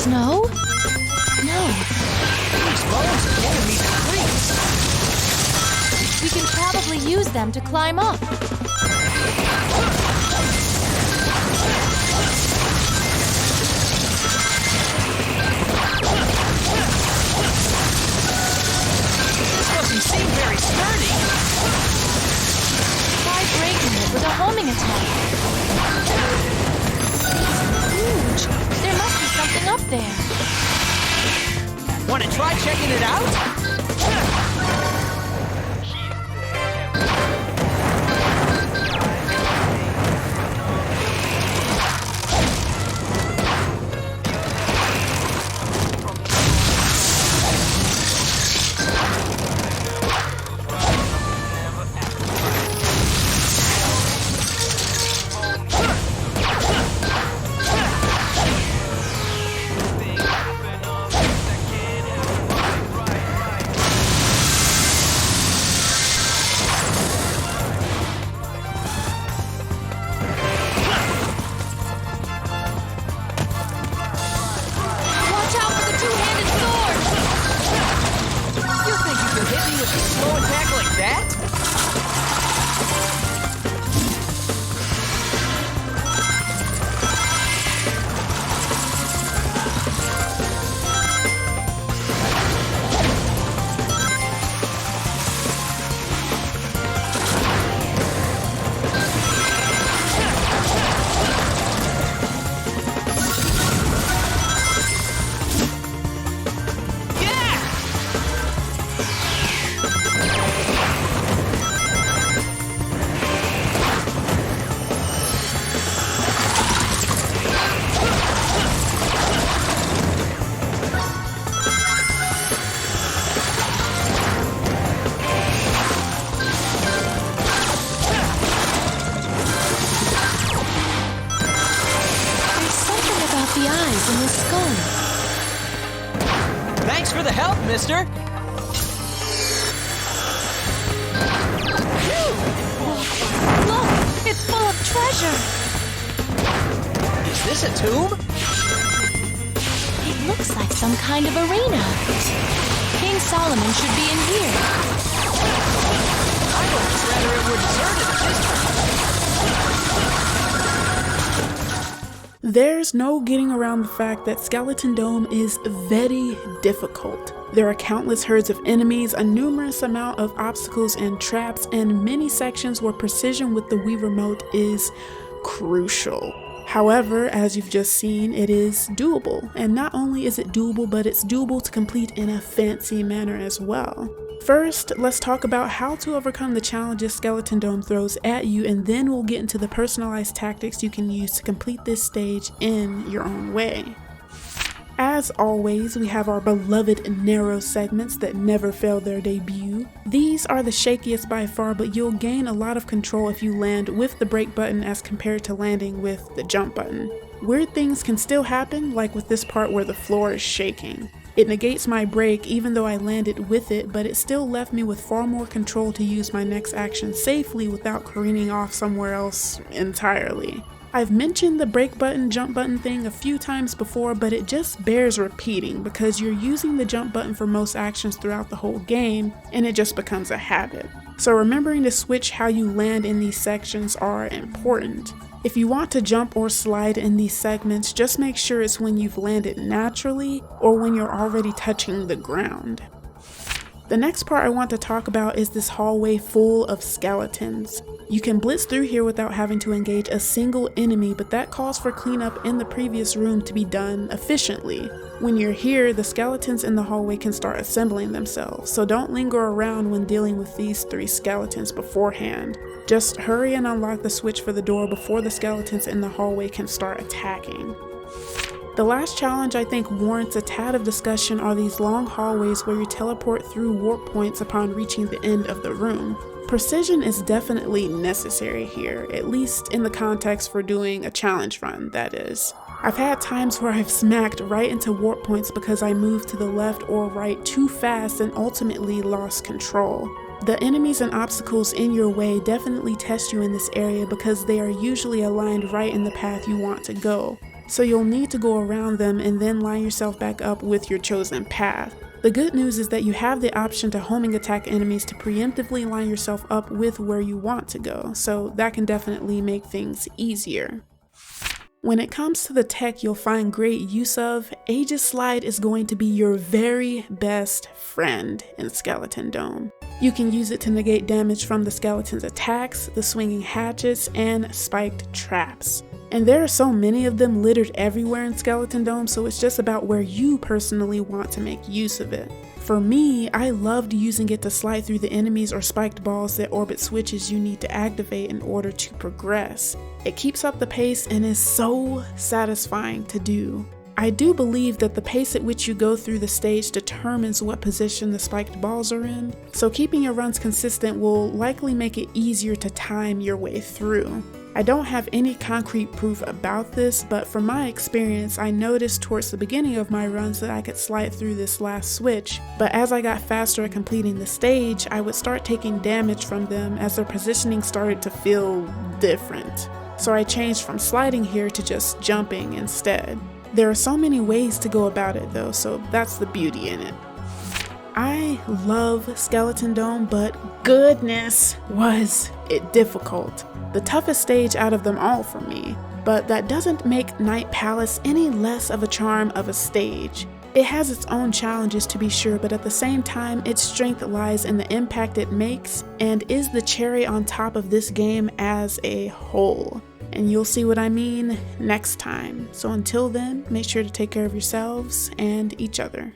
Snow? No. These bones are giving me the creeps. We can probably use them to climb up. This doesn't seem very sturdy. Try breaking it with a homing attack. It's huge. There must be something up there. Want to try checking it out? Watch out for the two-handed sword! You think you can hit me with a slow attack like that? There's something about the eyes in his skull. Thanks for the help, mister. Look, it's full of treasure. Is this a tomb? It looks like some kind of arena. King Solomon should be in here. I'd almost rather it were deserted at this point. There's no getting around the fact that Skeleton Dome is very difficult. There are countless herds of enemies, a numerous amount of obstacles and traps, and many sections where precision with the Wii Remote is crucial. However, as you've just seen, it is doable. And not only is it doable, but it's doable to complete in a fancy manner as well. First, let's talk about how to overcome the challenges Skeleton Dome throws at you, and then we'll get into the personalized tactics you can use to complete this stage in your own way. As always, we have our beloved narrow segments that never fail their debut. These are the shakiest by far, but you'll gain a lot of control if you land with the brake button as compared to landing with the jump button. Weird things can still happen, like with this part where the floor is shaking. It negates my brake even though I landed with it, but it still left me with far more control to use my next action safely without careening off somewhere else entirely. I've mentioned the brake button, jump button thing a few times before, but it just bears repeating because you're using the jump button for most actions throughout the whole game, and it just becomes a habit. So remembering to switch how you land in these sections are important. If you want to jump or slide in these segments, just make sure it's when you've landed naturally or when you're already touching the ground. The next part I want to talk about is this hallway full of skeletons. You can blitz through here without having to engage a single enemy, but that calls for cleanup in the previous room to be done efficiently. When you're here, the skeletons in the hallway can start assembling themselves, so don't linger around when dealing with these 3 skeletons beforehand. Just hurry and unlock the switch for the door before the skeletons in the hallway can start attacking. The last challenge I think warrants a tad of discussion are these long hallways where you teleport through warp points upon reaching the end of the room. Precision is definitely necessary here, at least in the context for doing a challenge run, that is. I've had times where I've smacked right into warp points because I moved to the left or right too fast and ultimately lost control. The enemies and obstacles in your way definitely test you in this area because they are usually aligned right in the path you want to go. so you'll need to go around them and then line yourself back up with your chosen path. The good news is that you have the option to homing attack enemies to preemptively line yourself up with where you want to go, so that can definitely make things easier. When it comes to the tech you'll find great use of, Aegis Slide is going to be your very best friend in Skeleton Dome. You can use it to negate damage from the skeleton's attacks, the swinging hatchets, and spiked traps. And there are so many of them littered everywhere in Skeleton Dome, so it's just about where you personally want to make use of it. For me, I loved using it to slide through the enemies or spiked balls that orbit switches you need to activate in order to progress. It keeps up the pace and is so satisfying to do. I do believe that the pace at which you go through the stage determines what position the spiked balls are in, so keeping your runs consistent will likely make it easier to time your way through. I don't have any concrete proof about this, but from my experience, I noticed towards the beginning of my runs that I could slide through this last switch, but as I got faster at completing the stage, I would start taking damage from them as their positioning started to feel different. So I changed from sliding here to just jumping instead. There are so many ways to go about it though, so that's the beauty in it. I love Skeleton Dome, but goodness was it difficult. The toughest stage out of them all for me, but that doesn't make Night Palace any less of a charm of a stage. It has its own challenges to be sure, but at the same time, its strength lies in the impact it makes and is the cherry on top of this game as a whole. And you'll see what I mean next time. So until then, make sure to take care of yourselves and each other.